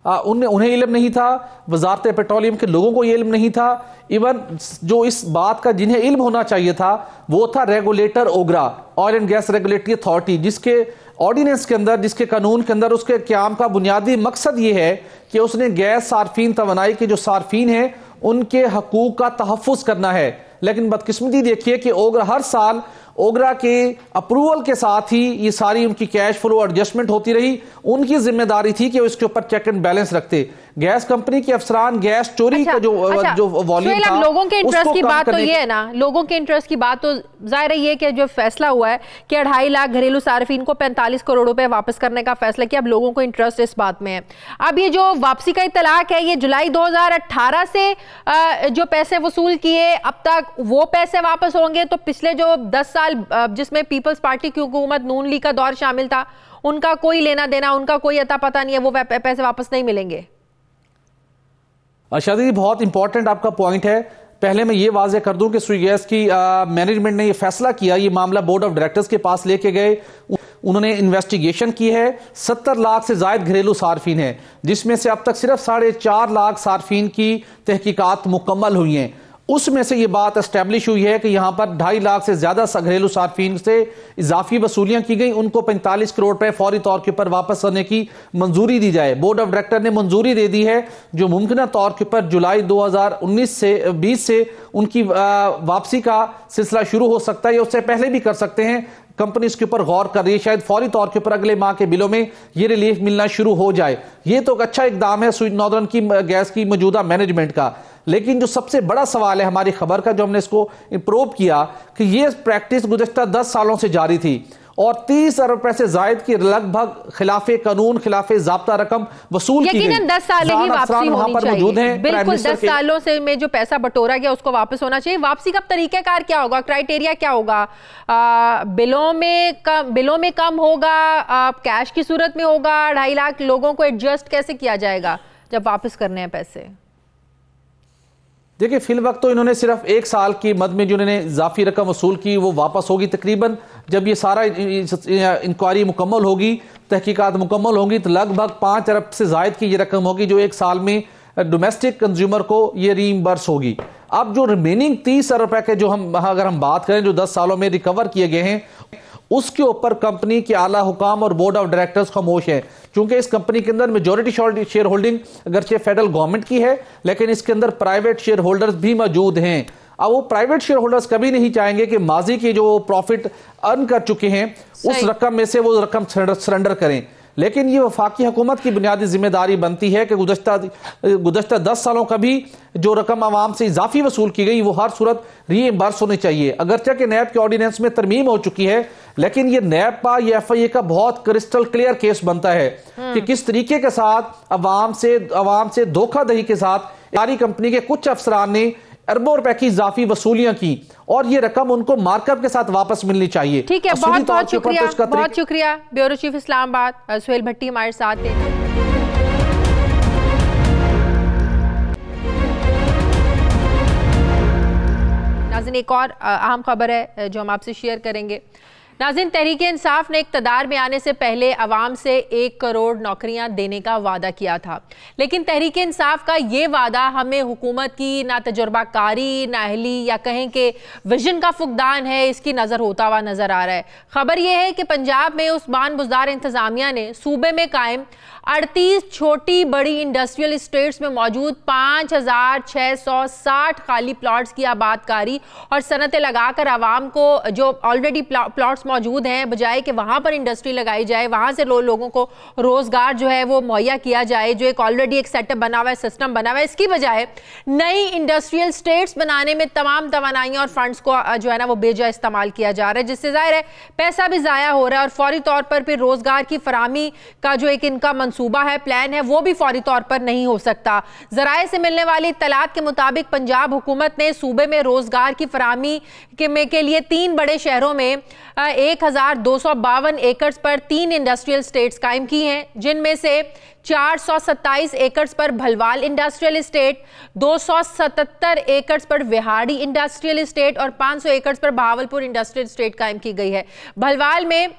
उन्हें इल्म नहीं था, वजारत पेट्रोलियम के लोगों को ये इल्म नहीं था। इवन जो इस बात का जिन्हें इल्म होना चाहिए था वो था regulator OGRA, oil and gas regulatory authority, जिसके ऑर्डिनेंस के अंदर, जिसके कानून के अंदर उसके क़याम का बुनियादी मकसद ये है कि उसने गैस सार्फिन तवानाई के जो सार्फिन हैं उनके हकूक का तहफ़्फ़ुज़ करना है। लेकिन बदकिस्मती देखिए कि ओगरा हर साल ओगरा के अप्रूवल के साथ ही ये सारी उनकी कैश फ्लो एडजस्टमेंट होती रही। उनकी जिम्मेदारी थी कि वो इसके ऊपर चेक एंड बैलेंस रखते। गैस कंपनी के अफसरान गैस चोरी का जो वॉल्यूम था, लोगों के इंटरेस्ट की बात तो ये है ना, लोगों के इंटरेस्ट की बात तो जाहिर है ये कि जो फैसला हुआ है कि 2.5 लाख घरेलू सार्फिन को 45 करोड़ रुपए वापस करने का फैसला किया, अब लोगों को इंटरेस्ट इस बात में है। अब ये जो वापसी का इतलाक है, ये जुलाई 2018 से जो पैसे वसूल किए अब तक वो पैसे वापस होंगे, तो पिछले जो 10 साल जिसमें पीपल्स पार्टी की हुकूमत नून लीग का दौर शामिल था, उनका कोई लेना देना, उनका कोई अता पता नहीं है, वो पैसे वापस नहीं मिलेंगे। शादी, बहुत इंपॉर्टेंट आपका पॉइंट है। पहले मैं ये वाजे कर दूं कि सुई गैस की मैनेजमेंट ने ये फैसला किया, ये मामला बोर्ड ऑफ डायरेक्टर्स के पास लेके गए, उन्होंने इन्वेस्टिगेशन की है। 70 लाख से ज्यादा घरेलू सार्फिन है, जिसमें से अब तक सिर्फ 4.5 लाख सार्फिन की तहकीकात मुकम्मल हुई हैं। उसमें से ये बात एस्टेब्लिश हुई है कि यहां पर 2.5 लाख से ज्यादा घरेलू सार्फिन से इजाफी वसूलियां की गई, उनको 45 करोड़ रुपए फौरी तौर के ऊपर वापस करने की मंजूरी दी जाए। बोर्ड ऑफ डायरेक्टर ने मंजूरी दे दी है, जो मुमकिन तौर के ऊपर जुलाई 2019 से उनकी वापसी का सिलसिला शुरू हो सकता है, या उससे पहले भी कर सकते हैं। कंपनी इसके ऊपर गौर कर रही है, शायद फौरी तौर के ऊपर अगले माह के बिलों में ये रिलीफ मिलना शुरू हो जाए। ये तो अच्छा इकदाम है स्वीट नॉर्दर्न की गैस की मौजूदा मैनेजमेंट का। लेकिन जो सबसे बड़ा सवाल है हमारी खबर का, जो हमने इसको प्रोब किया, कि ये प्रैक्टिस गुज़श्ता 10 सालों से जारी थी और 30 अरब रुपए से जायद की लगभग खिलाफे कानून, खिलाफे ज़ाब्ता रकम वसूल की गई। 10 साल ही वापसी होनी चाहिए। बिल्कुल 10 सालों से में जो पैसा बटोरा गया उसको वापस होना चाहिए। वापसी का तरीकाकार क्या होगा, क्राइटेरिया क्या होगा? बिलों में कम होगा, कैश की सूरत में होगा? 2.5 लाख लोगों को एडजस्ट कैसे किया जाएगा जब वापस करने हैं पैसे? देखिए, फिल वक्त तो इन्होंने सिर्फ 1 साल की मद में जो इन्होंने इजाफी रकम वसूल की वो वापस होगी तकरीबन। जब ये सारा इंक्वायरी मुकम्मल होगी, तहकीकात मुकम्मल होंगी, तो लगभग 5 अरब से जायद की ये रकम होगी जो 1 साल में डोमेस्टिक कंज्यूमर को ये रीइंबर्स होगी। अब जो रिमेनिंग 30 अरब रुपए के जो अगर हम बात करें जो 10 सालों में रिकवर किए गए हैं, उसके ऊपर कंपनी के आला हुकाम और बोर्ड ऑफ डायरेक्टर्स खामोश है, क्योंकि इस कंपनी के अंदर मेजॉरिटी शेयर होल्डिंग अगरचे फेडरल गवर्नमेंट की है, लेकिन इसके अंदर प्राइवेट शेयर होल्डर्स भी मौजूद हैं। अब वो प्राइवेट शेयर होल्डर्स कभी नहीं चाहेंगे कि माजी के जो प्रॉफिट अर्न कर चुके हैं उस रकम में से वो रकम सरेंडर करें। लेकिन ये वफाकी हुकूमत की बुनियादी जिम्मेदारी बनती है कि गुज़श्ता 10 सालों का भी जो रकम आवाम से इजाफी वसूल की गई वो हर सूरत रीइंबर्स होनी चाहिए। अगरचे कि नैब के ऑर्डिनेंस में तरमीम हो चुकी है, लेकिन ये नैब का, ये FIA का बहुत क्रिस्टल क्लियर केस बनता है कि किस तरीके के साथ अवाम से धोखाधड़ी के साथ सारी कंपनी के कुछ अफसरान ने अरबों रुपए की इजाफी वसूलियां की, और ये रकम उनको मार्कअप के साथ वापस मिलनी चाहिए। ठीक है, बहुत शुक्रिया। ब्यूरो चीफ इस्लामाबाद सुहेल भट्टी हमारे साथ हैं। नाज़रीन, एक और अहम खबर है जो हम आपसे शेयर करेंगे। नाज़रीन, तहरीक इंसाफ ने इक़्तिदार में आने से पहले अवाम से 1 करोड़ नौकरियां देने का वादा किया था, लेकिन तहरीक इंसाफ का ये वादा हमें हुकूमत की ना तजुर्बाकारी, ना अहली या कहें कि विजन का फुकदान है, इसकी नज़र होता हुआ नज़र आ रहा है। खबर यह है कि पंजाब में उस्मान बुज़दार इंतज़ामिया ने सूबे में कायम 38 छोटी बड़ी इंडस्ट्रियल इस्टेट्स में मौजूद 5660 खाली प्लॉट्स की आबादकारी और सनतें लगाकर आवाम को जो ऑलरेडी प्लॉट्स मौजूद हैं, बजाय कि वहाँ पर इंडस्ट्री लगाई जाए, वहाँ से लोगों को रोज़गार जो है वो मुहैया किया जाए, जो एक ऑलरेडी एक सेटअप बना हुआ है, सिस्टम बना हुआ है, इसकी बजाय नई इंडस्ट्रियल स्टेट्स बनाने में तमाम तवानाइयाँ और फंड्स को जो है ना वो बेजा इस्तेमाल किया जा रहा है, जिससे जाहिर है पैसा भी ज़ाया हो रहा है और फौरी तौर पर फिर रोज़गार की फराहमी का जो एक इनका मंसूबा है, प्लान है, वो भी फौरी तौर पर नहीं हो सकता। ज़राए से मिलने वाली इत्तलात के मुताबिक पंजाब हुकूमत ने सूबे में रोज़गार की फराहमी के लिए 3 बड़े शहरों में 1252 एकड़ पर 3 इंडस्ट्रियल स्टेट्स कायम की हैं, जिनमें से 427 एकड़ पर भलवाल इंडस्ट्रियल एस्टेट, 277 एकड़ पर विहाड़ी इंडस्ट्रियल एस्टेट और 500 एकड़ पर बहावलपुर इंडस्ट्रियल एस्टेट कायम की गई है। भलवाल में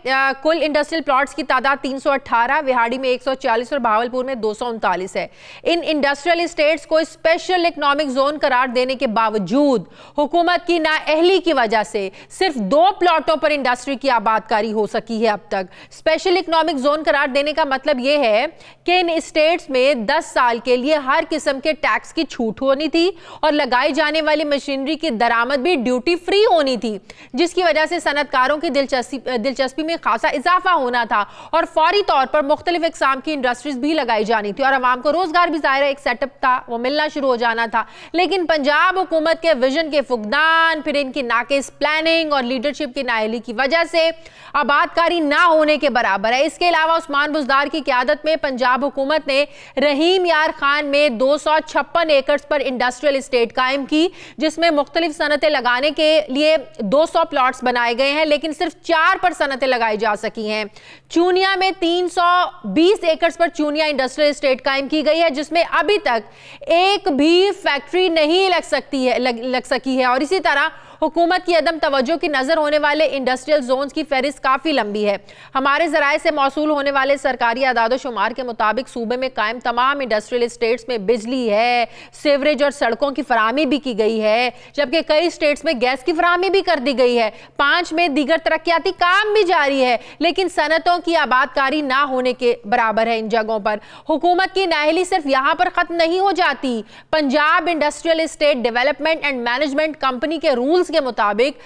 कुल इंडस्ट्रियल प्लॉट्स की तादाद 318, विहाड़ी में 140 और बहावलपुर में 239 है। इन इंडस्ट्रियल एस्टेट्स को स्पेशल इकोनॉमिक जोन करार देने के बावजूद हुकूमत की नाअहली की वजह से सिर्फ 2 प्लॉटों पर इंडस्ट्री की आबादकारी हो सकी है अब तक। स्पेशल इकोनॉमिक जोन करार देने का मतलब यह है कि इन स्टेट्स में 10 साल के लिए हर किस्म के टैक्स की छूट होनी थी और लगाई जाने वाली मशीनरी की दरामद भी ड्यूटी फ्री होनी थी, जिसकी वजह से सनतकारों की दिलचस्पी में खासा इजाफा होना था और फौरी तौर पर मुख्तलिफ इकसाम की इंडस्ट्रीज भी लगाई जानी थी और आवाम को रोजगार भी ज़ाहिर एक सेटअप था वो मिलना शुरू हो जाना था। लेकिन पंजाब हुकूमत के विजन के फुकदान, फिर इनकी नाकिस प्लानिंग और लीडरशिप की नाअहली की वजह से आबादकारी ना होने के बराबर है। इसके अलावा उस्मान बुज़दार की क़यादत में पंजाब हुकूमत ने रहीम यार खान में 256 एकड़ पर इंडस्ट्रियल इस्टेट कायम की, जिसमें मुख्तलिफ सनतें लगाने के लिए 200 प्लॉट्स बनाए गए हैं, लेकिन सिर्फ 4 पर सनतें लगाई जा सकी हैं। चूनिया में 320 एकड़ पर चूनिया इंडस्ट्रियल इस्टेट कायम की गई है, जिसमें अभी तक एक भी फैक्ट्री नहीं लग सकी है और इसी तरह हुकूमत की अदम तवज्जो की नजर होने वाले इंडस्ट्रियल जोन्स की फहरिस्त काफी लंबी है। हमारे जराए से मौसूल होने वाले सरकारी आदादो शुमार के मुताबिक सूबे में कायम तमाम इंडस्ट्रियल इस्टेट्स में बिजली है, सीवरेज और सड़कों की फराहमी भी की गई है, जबकि कई स्टेट्स में गैस की फराहमी भी कर दी गई है। 5 में दीगर तरक्याती काम भी जारी है, लेकिन सनतों की आबादकारी ना होने के बराबर है। इन जगहों पर हुकूमत की नाअहली सिर्फ यहां पर खत्म नहीं हो जाती। Punjab industrial estate development and management company के रूल्स के मुताबिक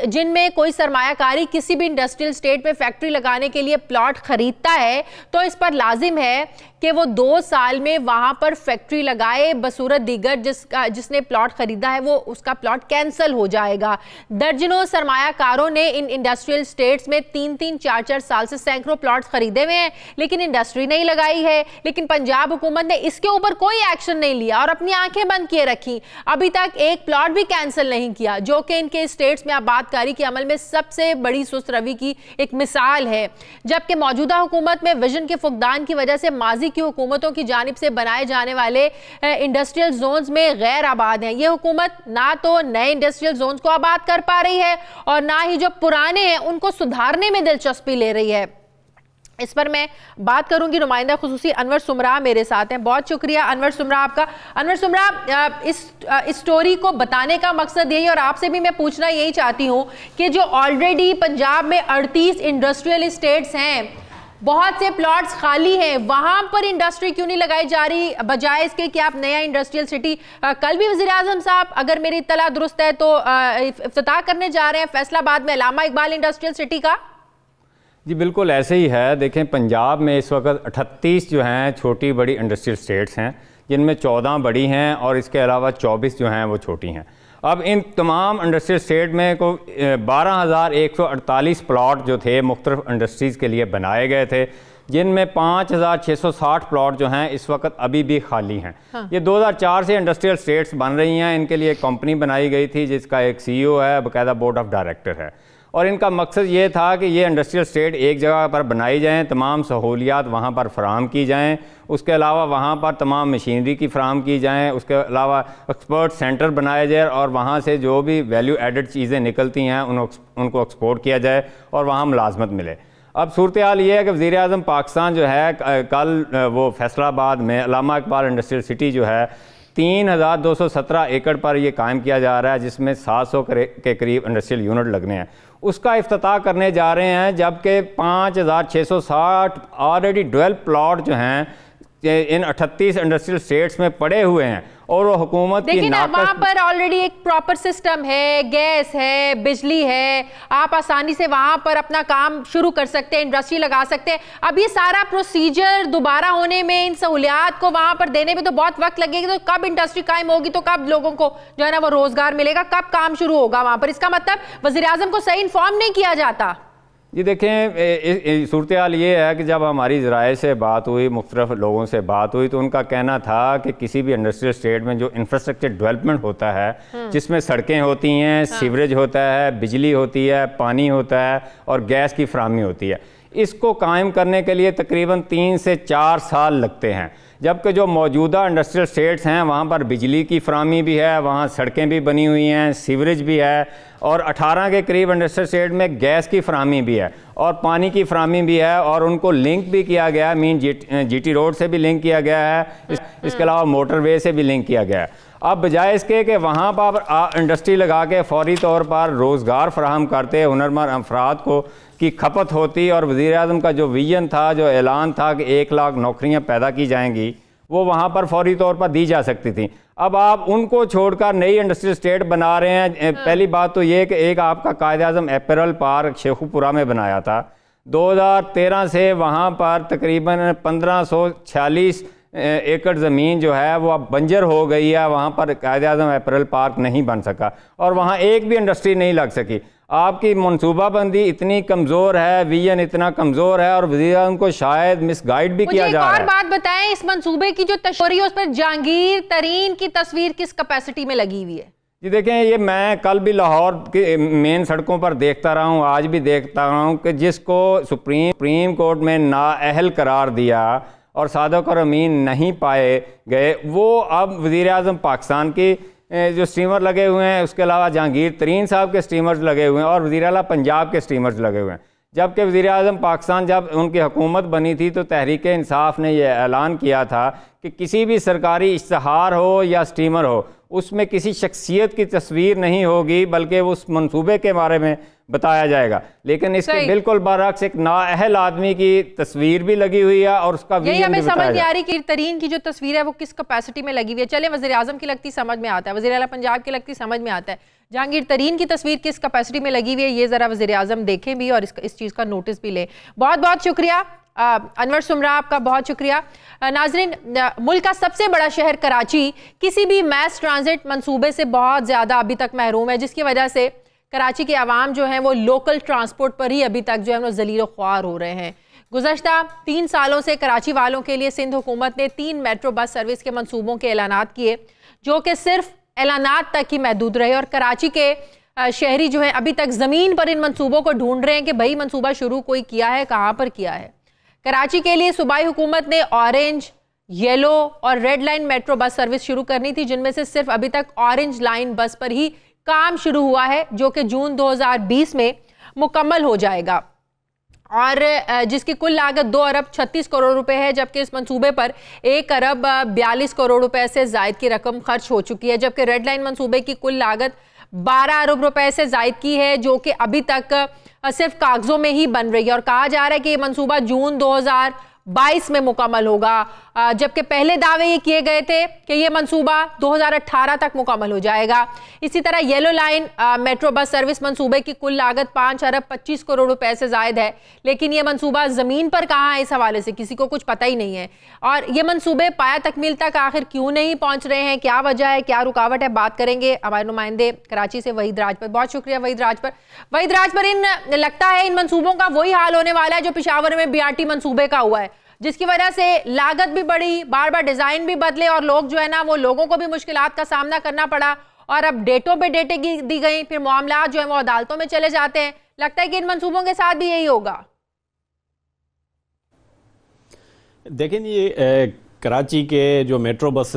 जिनमें कोई सरमायाकारी किसी भी इंडस्ट्रियल स्टेट में फैक्ट्री लगाने के लिए प्लॉट खरीदता है तो इस पर लाजिम है कि वो 2 साल में वहां पर फैक्ट्री लगाए, बसूरत दीगर जिसने प्लॉट खरीदा है वो उसका प्लॉट कैंसिल हो जाएगा। दर्जनों सरमायाकारों ने इन इंडस्ट्रियल स्टेट्स में 3-3, 4-4 साल से सैकड़ों प्लॉट्स खरीदे हुए हैं, लेकिन इंडस्ट्री नहीं लगाई है। लेकिन पंजाब हुकूमत ने इसके ऊपर कोई एक्शन नहीं लिया और अपनी आंखें बंद किए रखी। अभी तक एक प्लॉट भी कैंसिल नहीं किया, जो कि इनके स्टेट्स में आबादकारी के अमल में सबसे बड़ी सुस्त रवि की एक मिसाल है। जबकि मौजूदा हुकूमत में विजन के फुकदान की वजह से माजी की हुकूमतों की जानिब से बनाए जाने वाले इंडस्ट्रियल जोन्स में गैर आबाद हैं। ये हुकूमत ना तो नए इंडस्ट्रियल जोन्स को आबाद कर पा रही है और ना ही जो पुराने हैं उनको सुधारने में दिलचस्पी ले रही है। इस पर मैं बात करूंगी, नुमाइंदा खुसूसी अनवर सुमरा मेरे साथ हैं। बहुत शुक्रिया अनवर सुमरा आपका। अनवर सुमरा, इस स्टोरी को बताने का मकसद यही और आपसे भी मैं पूछना यही चाहती हूं कि जो ऑलरेडी पंजाब में 38 इंडस्ट्रियल इस्टेट्स हैं, बहुत से प्लॉट्स खाली हैं, वहां पर इंडस्ट्री क्यों नहीं लगाई जा रही, बजाय इसके कि आप नया इंडस्ट्रियल सिटी कल भी वज़ीर आज़म साहब, अगर मेरी इत्तला दुरुस्त है तो इफ्तिताह करने जा रहे हैं फैसलाबाद में अल्लामा इकबाल इंडस्ट्रियल सिटी का। जी बिल्कुल ऐसे ही है। देखें पंजाब में इस वक्त 38 जो हैं छोटी बड़ी इंडस्ट्रियल स्टेट्स हैं, जिनमें 14 बड़ी हैं और इसके अलावा 24 जो हैं वो छोटी हैं। अब इन तमाम इंडस्ट्रियल स्टेट में को 12,148 प्लॉट जो थे मुख्तलिफ इंडस्ट्रीज़ के लिए बनाए गए थे, जिनमें 5,660 प्लॉट जो हैं इस वक्त अभी भी खाली हैं। हाँ। ये 2004 से इंडस्ट्रियल स्टेट्स बन रही हैं। इनके लिए एक कंपनी बनाई गई थी जिसका एक CEO है, बाकायदा बोर्ड ऑफ डायरेक्टर है, और इनका मकसद ये था कि ये इंडस्ट्रियल स्टेट एक जगह पर बनाई जाएँ, तमाम सहूलियात वहाँ पर फराहम की जाएँ, उसके अलावा वहाँ पर तमाम मशीनरी की फराहम की जाएँ, उसके अलावा एक्सपर्ट सेंटर बनाया जाए और वहाँ से जो भी वैल्यू एडेड चीज़ें निकलती हैं उनको एक्सपोर्ट किया जाए और वहाँ मुलाजमत मिले। अब सूरत हाल ये है कि वज़ीर आज़म पाकिस्तान जो है कल वो फैसलाबाद में अल्लामा इकबाल इंडस्ट्रियल सिटी जो है 3,217 एकड़ पर ये कायम किया जा रहा है, जिसमें 700 के करीब इंडस्ट्रियल यूनिट लगने हैं। उसका इफ्तिताह करने जा रहे हैं, जबकि 5,660 ऑलरेडी डेवलप प्लॉट जो हैं इन 38 इंडस्ट्रियल स्टेट्स में पड़े हुए हैं और वो हुकूमत की वहाँ पर ऑलरेडी एक प्रॉपर सिस्टम है, गैस है, बिजली है, आप आसानी से वहाँ पर अपना काम शुरू कर सकते हैं, इंडस्ट्री लगा सकते हैं। अब ये सारा प्रोसीजर दोबारा होने में, इन सहूलियात को वहाँ पर देने में तो बहुत वक्त लगेगा। तो कब इंडस्ट्री कायम होगी, तो कब लोगों को जो है ना वो रोजगार मिलेगा, कब काम शुरू होगा वहाँ पर? इसका मतलब वज़ीर आज़म को सही इन्फॉर्म नहीं किया जाता। जी देखें, सूरत हाल ये है कि जब हमारी ज़राए से बात हुई, मुख्तलिफ लोगों से बात हुई, तो उनका कहना था कि किसी भी इंडस्ट्रियल स्टेट में जो इंफ्रास्ट्रक्चर डेवलपमेंट होता है, जिसमें सड़कें होती हैं, सीवरेज होता है, बिजली होती है, पानी होता है और गैस की फराहमी होती है, इसको कायम करने के लिए तकरीबन 3 से 4 साल लगते हैं। जबकि जो मौजूदा इंडस्ट्रियल स्टेट्स हैं वहाँ पर बिजली की फराहमी भी है, वहाँ सड़कें भी बनी हुई हैं, सीवरेज भी है, और 18 के करीब इंडस्ट्रियल स्टेट में गैस की फराहमी भी है और पानी की फराहमी भी है, और उनको लिंक भी किया गया है, मीन जीटी रोड से भी लिंक किया गया है, इसके अलावा मोटरवे से भी लिंक किया गया है। अब बजाय इसके कि वहाँ पर इंडस्ट्री लगा के फौरी तौर पर रोज़गार फराहम करते, हुनरमंद अफराद को की खपत होती, और वज़ीर-ए-आज़म का जो विजन था, जो ऐलान था कि 1 लाख नौकरियाँ पैदा की जाएंगी, वो वहाँ पर फौरी तौर पर दी जा सकती थी। अब आप उनको छोड़कर नई इंडस्ट्रियल स्टेट बना रहे हैं। पहली बात तो ये कि एक आपका कायद-ए-आज़म एपरल पार्क शेखुपुरा में बनाया था, 2013 से वहाँ पर तकरीबन 1546 एकड़ ज़मीन जो है वो अब बंजर हो गई है, वहाँ पर कायद-ए-आज़म एपरल पार्क नहीं बन सका और वहाँ एक भी इंडस्ट्री नहीं लग सकी। आपकी मनसूबाबंदी इतनी कमज़ोर है, विजन इतना कमज़ोर है, और वज़ीर-ए-आज़म को शायद मिसगाइड भी किया जा रहा है। और बात बताएं, इस मंसूबे की जो तशरीह उस पर जहांगीर तरीन की तस्वीर किस कैपेसिटी में लगी हुई है? जी देखें, ये मैं कल भी लाहौर के मेन सड़कों पर देखता रहा हूँ, आज भी देखता रहा हूँ कि जिसको सुप्रीम कोर्ट में नाअहल करार दिया और सादक और अमीन नहीं पाए गए, वो अब वज़ीर-ए-आज़म पाकिस्तान की जो स्टीमर लगे हुए हैं, उसके अलावा जहांगीर तरीन साहब के स्टीमर्स लगे हुए हैं और वज़ीर आला पंजाब के स्टीमर्स लगे हुए हैं। जबकि वज़ीर-ए-आज़म पाकिस्तान जब उनकी हुकूमत बनी थी तो तहरीक इंसाफ ने यह ऐलान किया था कि किसी भी सरकारी इश्तहार हो या स्टीमर हो, उसमें किसी शख्सियत की तस्वीर नहीं होगी, बल्कि उस मंसूबे के बारे में बताया जाएगा। लेकिन इसके बिल्कुल बरअक्स एक नाअहल आदमी की तस्वीर भी लगी हुई है और उसका यही हमें समझ नहीं आ रही कि तरीन की जो तस्वीर है वो किस कैपेसिटी में लगी हुई है। चले, वज़ीर-ए-आज़म की लगती समझ में आता है, वज़ीर आला पंजाब की लगती समझ में आता है, जहांगीर तरीन की तस्वीर किस कैपेसिटी में लगी हुई है, ये ज़रा वज़ीर-ए-आज़म देखें भी और इस चीज़ का नोटिस भी लें। बहुत बहुत शुक्रिया अनवर सुमरा, आपका बहुत शुक्रिया। नाजरीन, मुल्क का सबसे बड़ा शहर कराची किसी भी मैस ट्रांजिट मंसूबे से बहुत ज़्यादा अभी तक महरूम है, जिसकी वजह से कराची के अवाम जो हैं वो लोकल ट्रांसपोर्ट पर ही अभी तक जो है वो ज़लील ख्वार हो रहे हैं। गुज़श्ता 3 सालों से कराची वालों के लिए सिंध हुकूमत ने 3 मेट्रो बस सर्विस के मंसूबों के ऐलानात किए, जो कि सिर्फ ऐलानात तक ही महदूद रहे, और कराची के शहरी जो है अभी तक ज़मीन पर इन मंसूबों को ढूंढ रहे हैं कि भाई मंसूबा शुरू कोई किया है, कहाँ पर किया है। कराची के लिए सूबाई हुकूमत ने ऑरेंज, येलो और red line metro bus service शुरू करनी थी, जिनमें से सिर्फ अभी तक ऑरेंज लाइन बस पर ही काम शुरू हुआ है, जो कि जून 2020 में मुकम्मल हो जाएगा, और जिसकी कुल लागत 2 अरब 36 करोड़ रुपए है, जबकि इस मंसूबे पर 1 अरब 42 करोड़ रुपए से जायद की रकम खर्च हो चुकी है। जबकि रेड लाइन मंसूबे की कुल लागत 12 अरब रुपए से जायद की है, जो कि अभी तक सिर्फ कागजों में ही बन रही है, और कहा जा रहा है कि ये मंसूबा जून 2022 में मुकम्मल होगा, जबकि पहले दावे ये किए गए थे कि ये मंसूबा 2018 तक मुकम्मल हो जाएगा। इसी तरह yellow line metro bus service मंसूबे की कुल लागत 5 अरब 25 करोड़ रुपए से जायद है, लेकिन ये मंसूबा ज़मीन पर कहाँ है, इस हवाले से किसी को कुछ पता ही नहीं है। और ये मंसूबे पाया तकमील तक आखिर क्यों नहीं पहुँच रहे हैं, क्या वजह है, क्या रुकावट है, बात करेंगे हमारे नुमाइंदे कराची से वहीद राज पर। बहुत शुक्रिया वहीद राज पर। लगता है इन मंसूबों का वही हाल होने वाला है जो पेशावर में BRT मंसूबे का हुआ है, जिसकी वजह से लागत भी बढ़ी, बार बार डिजाइन भी बदले, और लोग जो है ना वो लोगों को भी मुश्किलात का सामना करना पड़ा, और अब डेटों पे डेटें दी गई, फिर मामला जो है वो अदालतों में चले जाते हैं। लगता है कि इन मंसूबों के साथ भी यही होगा। देखें, ये कराची के जो मेट्रो बस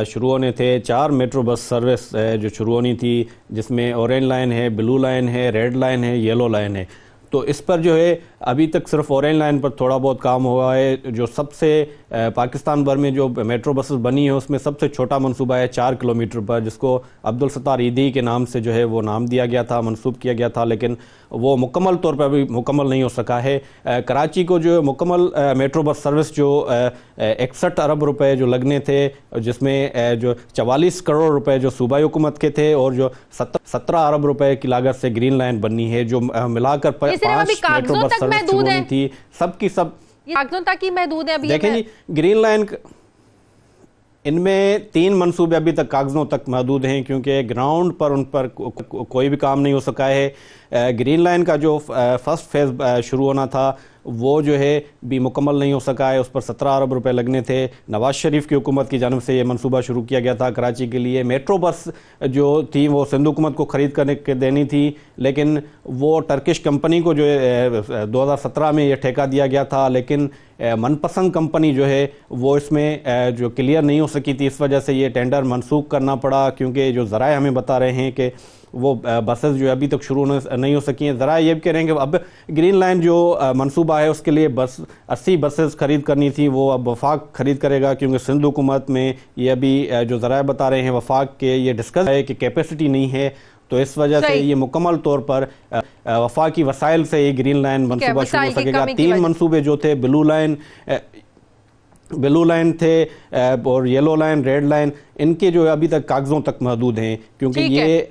शुरू होने थे, 4 मेट्रो बस सर्विस जो शुरू होनी थी, जिसमें ऑरेंज लाइन है, ब्लू लाइन है, रेड लाइन है, येलो लाइन है। तो इस पर जो है अभी तक सिर्फ ऑरेंज लाइन पर थोड़ा बहुत काम हुआ है। जो सबसे पाकिस्तान भर में जो मेट्रो बसेस बनी है उसमें सबसे छोटा मंसूबा है 4 किलोमीटर पर, जिसको अब्दुल सत्तार ईदी के नाम से जो है वो नाम दिया गया था, मंसूब किया गया था, लेकिन वो मुकम्मल तौर पर अभी मुकम्मल नहीं हो सका है। कराची को जो मुकम्मल मेट्रो बस सर्विस जो 61 अरब रुपए जो लगने थे, जिसमें जो 44 करोड़ रुपए जो सूबाई हुकूमत के थे और जो 17 अरब रुपए की लागत से ग्रीन लाइन बननी है, जो मिलाकर 5 मेट्रो बस सर्विस शुरू होनी थी, सबकी सब कागजों तक ही महदूद है। अभी देखें जी, ग्रीन लाइन इनमें 3 मंसूबे अभी तक कागजों तक महदूद हैं, क्योंकि ग्राउंड पर उन पर कोई भी काम नहीं हो सका है। ग्रीन लाइन का जो फर्स्ट फेज शुरू होना था वो जो है भी मुकम्मल नहीं हो सका है। उस पर 17 अरब रुपए लगने थे। नवाज शरीफ की हुकूमत की जानब से ये मनसूबा शुरू किया गया था कराची के लिए। मेट्रो बस जो थी वो सिंध हुकूमत को ख़रीद करने के देनी थी, लेकिन वो टर्किश कंपनी को जो है 2017 में ये ठेका दिया गया था, लेकिन मनपसंद कंपनी जो है वो इसमें जो क्लियर नहीं हो सकी थी। इस वजह से ये टेंडर मनसूख करना पड़ा, क्योंकि जो ज़राए हमें बता रहे हैं कि वो बसेस जो अभी तक शुरू नहीं हो सकी हैं। ज़रा ये भी कह रहे हैं कि अब ग्रीन लाइन जो मंसूबा है उसके लिए 80 बसेस खरीद करनी थी, वो अब वफाक खरीद करेगा, क्योंकि सिंध हुकूमत में ये अभी जो ज़राए बता रहे हैं वफाक के ये डिस्कस है कि कैपेसिटी नहीं है, तो इस वजह से ये मुकम्मल तौर पर वफाकी वसाइल से ये ग्रीन लाइन मंसूबा शुरू हो सकेगा। 3 मंसूबे जो थे ब्लू लाइन थे और येलो लाइन, रेड लाइन, इनके जो अभी तक कागजों तक महदूद हैं, क्योंकि ये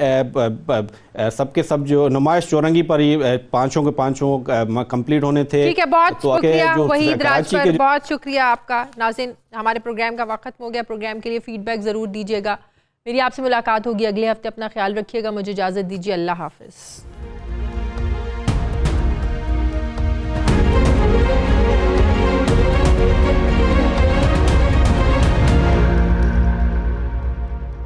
सबके सब जो नुमाइश चौरंगी पर ही पांचों के पांचों कंप्लीट होने थे। ठीक है, बहुत शुक्रिया वहीद राज पर, बहुत शुक्रिया आपका। नाज़रीन, हमारे प्रोग्राम का वक्त खत्म हो गया। प्रोग्राम के लिए फीडबैक ज़रूर दीजिएगा। मेरी आपसे मुलाकात होगी अगले हफ्ते। अपना ख्याल रखिएगा। मुझे इजाज़त दीजिए। अल्लाह हाफ़िज़।